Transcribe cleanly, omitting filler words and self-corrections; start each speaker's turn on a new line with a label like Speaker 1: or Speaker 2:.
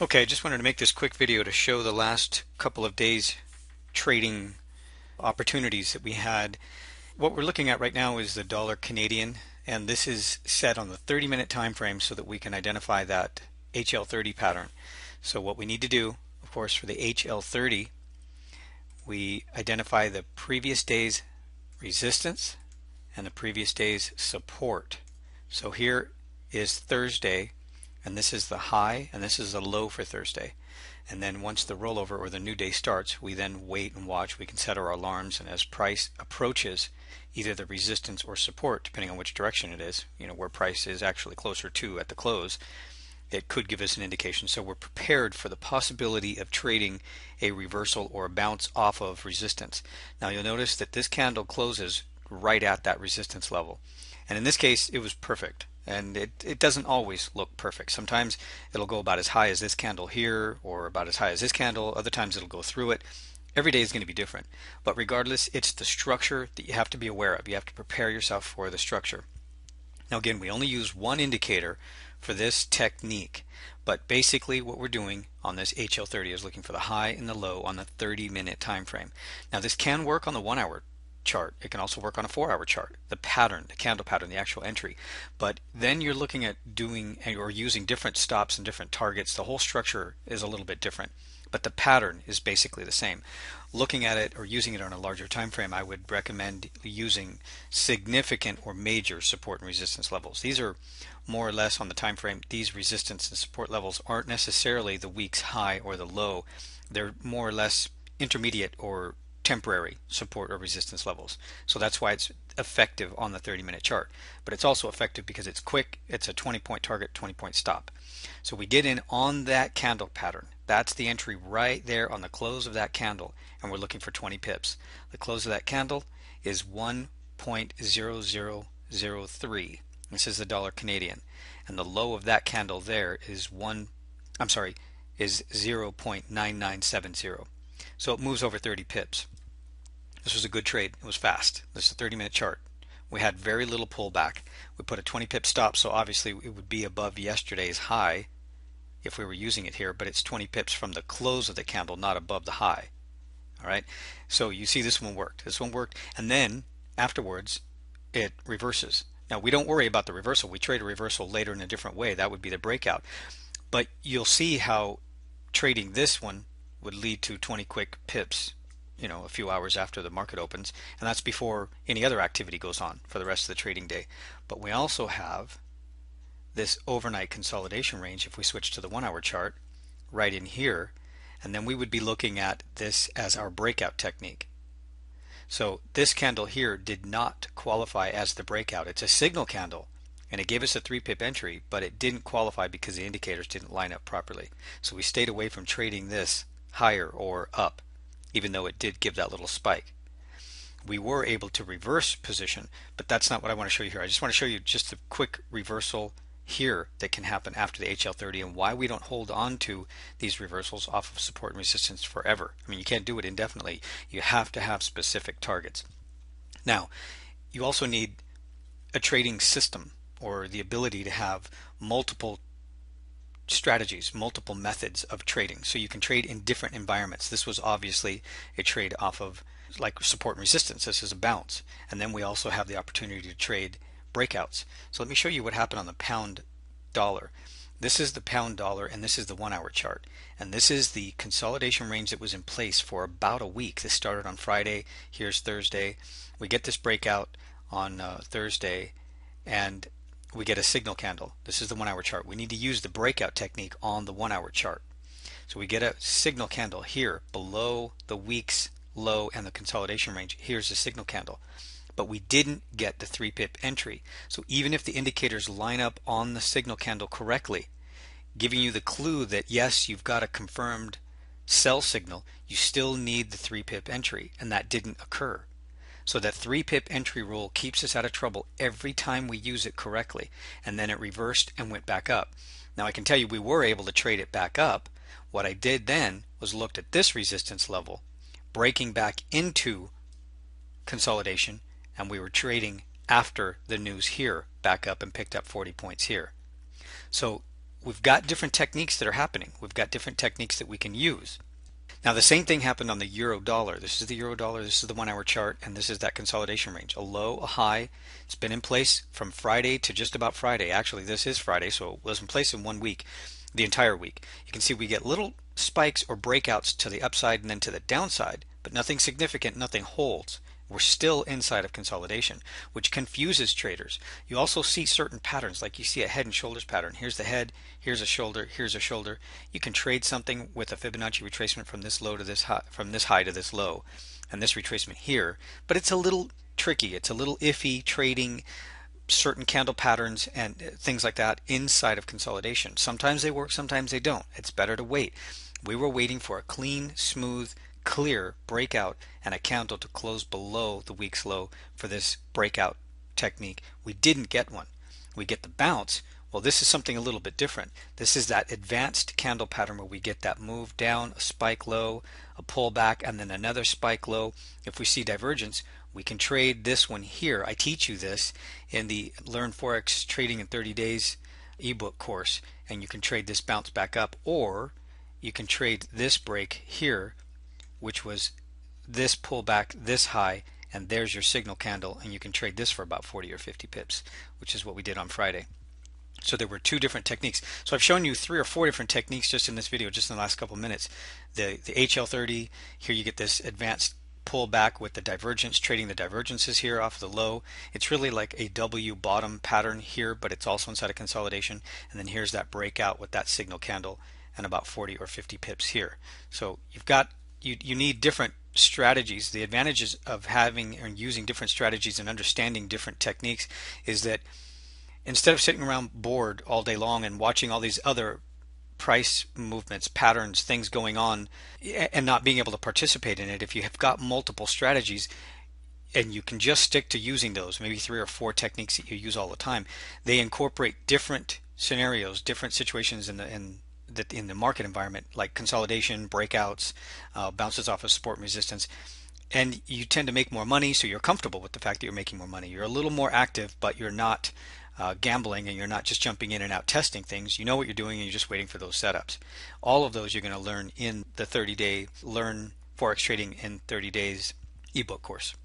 Speaker 1: Okay, I just wanted to make this quick video to show the last couple of days trading opportunities that we had. What we're looking at right now is the dollar Canadian, and this is set on the 30-minute time frame so that we can identify that HL30 pattern. So what we need to do, of course, for the HL30, we identify the previous day's resistance and the previous day's support. So here is Thursday, and this is the high, and this is the low for Thursday. And then once the rollover or the new day starts, we then wait and watch. We can set our alarms, and as price approaches either the resistance or support, depending on which direction it is, where price is actually closer to at the close, it could give us an indication. So we're prepared for the possibility of trading a reversal or a bounce off of resistance. Now you'll notice that this candle closes right at that resistance level. And in this case, it was perfect. And it doesn't always look perfect. Sometimes it'll go about as high as this candle here, or about as high as this candle. Other times it'll go through it. Every day is going to be different. But regardless, it's the structure that you have to be aware of. You have to prepare yourself for the structure. Now again, we only use one indicator for this technique, but basically what we're doing on this HL30 is looking for the high and the low on the 30-minute time frame. Now this can work on the 1-hour chart. It can also work on a 4-hour chart, the pattern, the candle pattern, the actual entry. But then you're looking at doing or using different stops and different targets. The whole structure is a little bit different, but the pattern is basically the same. Looking at it or using it on a larger time frame, I would recommend using significant or major support and resistance levels. These are more or less on the time frame. These resistance and support levels aren't necessarily the week's high or the low. They're more or less intermediate or temporary support or resistance levels. So that's why it's effective on the 30-minute chart. But it's also effective because it's quick. It's a 20-point target, 20-point stop. So we get in on that candle pattern. That's the entry right there on the close of that candle, and we're looking for 20 pips. The close of that candle is 1.0003. This is the dollar Canadian, and the low of that candle there is 0.9970. So it moves over 30 pips. This was a good trade. It was fast. This is a 30-minute chart. We had very little pullback. We put a 20 pip stop, so obviously it would be above yesterday's high if we were using it here, but it's 20 pips from the close of the candle, not above the high. All right, so you see this one worked. This one worked, and then afterwards it reverses. Now we don't worry about the reversal. We trade a reversal later in a different way. That would be the breakout. But you'll see how trading this one would lead to 20 quick pips, a few hours after the market opens, and that's before any other activity goes on for the rest of the trading day. But we also have this overnight consolidation range if we switch to the 1-hour chart right in here, and then we would be looking at this as our breakout technique. So this candle here did not qualify as the breakout. It's a signal candle, and it gave us a 3-pip entry, but it didn't qualify because the indicators didn't line up properly. So we stayed away from trading this higher or up, even though it did give that little spike. We were able to reverse position, but that's not what I want to show you here. I just want to show you just a quick reversal here that can happen after the HL30 and why we don't hold on to these reversals off of support and resistance forever. I mean, you can't do it indefinitely. You have to have specific targets. Now, you also need a trading system, or the ability to have multiple strategies, multiple methods of trading, so you can trade in different environments. This was obviously a trade off of like support and resistance. This is a bounce, and then we also have the opportunity to trade breakouts. So let me show you what happened on the pound dollar. This is the pound dollar, and this is the 1-hour chart, and this is the consolidation range that was in place for about a week. This started on Friday. Here's Thursday. We get this breakout on Thursday, and we get a signal candle. This is the 1-hour chart. We need to use the breakout technique on the 1-hour chart. So we get a signal candle here below the week's low and the consolidation range. Here's the signal candle. But we didn't get the 3-pip entry. So even if the indicators line up on the signal candle correctly, giving you the clue that yes, you've got a confirmed sell signal, you still need the 3-pip entry, and that didn't occur. So that 3-pip entry rule keeps us out of trouble every time we use it correctly, and then it reversed and went back up. Now I can tell you we were able to trade it back up. What I did then was looked at this resistance level, breaking back into consolidation, and we were trading after the news here back up and picked up 40 points here. So we've got different techniques that are happening. We've got different techniques that we can use. Now the same thing happened on the euro dollar. This is the euro dollar, this is the 1 hour chart, and this is that consolidation range. A low, a high. It's been in place from Friday to just about Friday. Actually, this is Friday, so it was in place in 1 week, the entire week. You can see we get little spikes or breakouts to the upside and then to the downside, but nothing significant, nothing holds. We're still inside of consolidation, which confuses traders. You also see certain patterns, like you see a head and shoulders pattern. Here's the head, here's a shoulder, here's a shoulder. You can trade something with a Fibonacci retracement from this low to this high, from this high to this low, and this retracement here. But it's a little tricky. It's a little iffy trading certain candle patterns and things like that inside of consolidation. Sometimes they work, sometimes they don't. It's better to wait. We were waiting for a clean, smooth, clear breakout and a candle to close below the week's low for this breakout technique. We didn't get one. We get the bounce. Well, this is something a little bit different. This is that advanced candle pattern where we get that move down, a spike low, a pullback, and then another spike low. If we see divergence, we can trade this one here. I teach you this in the Learn Forex Trading in 30 Days ebook course, and you can trade this bounce back up, or you can trade this break here, which was this pullback, this high, and there's your signal candle, and you can trade this for about 40 or 50 pips, which is what we did on Friday. So there were two different techniques. So I've shown you 3 or 4 different techniques just in this video, just in the last couple of minutes. The HL30, here you get this advanced pullback with the divergence, trading the divergences here off the low. It's really like a W bottom pattern here, but it's also inside a consolidation. And then here's that breakout with that signal candle and about 40 or 50 pips here. So you've got you need different strategies. The advantages of having and using different strategies and understanding different techniques is that instead of sitting around bored all day long and watching all these other price movements, patterns, things going on, and not being able to participate in it, if you have got multiple strategies and you can just stick to using those, maybe 3 or 4 techniques that you use all the time, they incorporate different scenarios, different situations in the market environment, like consolidation, breakouts, bounces off of support and resistance, and you tend to make more money, so you're comfortable with the fact that you're making more money. You're a little more active, but you're not gambling, and you're not just jumping in and out testing things. You know what you're doing, and you're just waiting for those setups. All of those you're going to learn in the 30-day Learn Forex Trading in 30 Days ebook course.